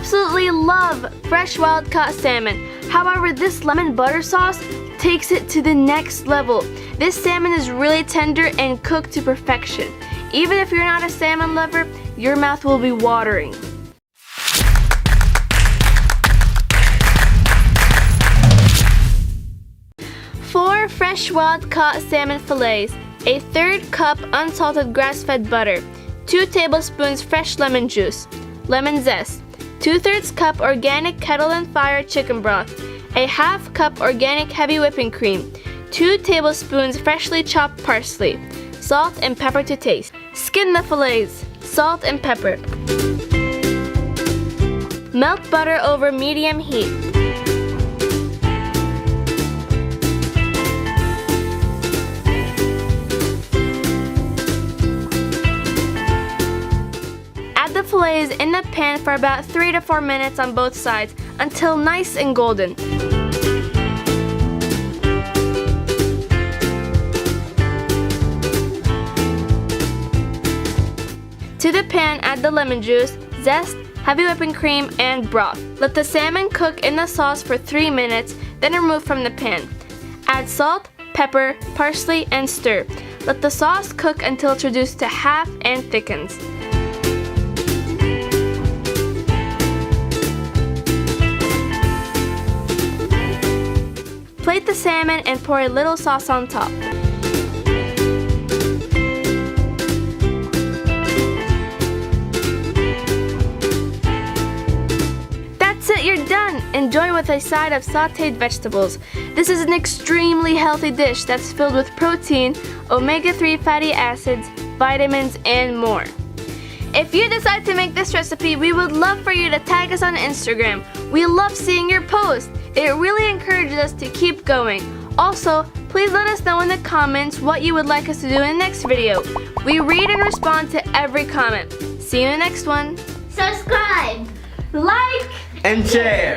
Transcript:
absolutely love fresh wild-caught salmon. However, this lemon butter sauce takes it to the next level. This salmon is really tender and cooked to perfection. Even if you're not a salmon lover, your mouth will be watering. Four fresh wild-caught salmon fillets, a third cup unsalted grass-fed butter, 2 tablespoons fresh lemon juice, lemon zest, 2/3 cup organic kettle and fire chicken broth, a half cup organic heavy whipping cream, 2 tablespoons freshly chopped parsley, salt and pepper to taste. Skin the fillets, salt and pepper. Melt butter over medium heat. Add the fillets in the pan for about 3 to 4 minutes on both sides until nice and golden. To the pan, add the lemon juice, zest, heavy whipping cream, and broth. Let the salmon cook in the sauce for 3 minutes, then remove from the pan. Add salt, pepper, parsley, and stir. Let the sauce cook until it's reduced to half and thickens. Plate the salmon and pour a little sauce on top. That's it, you're done! Enjoy with a side of sauteed vegetables. This is an extremely healthy dish that's filled with protein, omega-3 fatty acids, vitamins, and more. If you decide to make this recipe, we would love for you to tag us on Instagram. We love seeing your posts. It really encourages us to keep going. Also, please let us know in the comments what you would like us to do in the next video. We read and respond to every comment. See you in the next one. Subscribe, like, and share.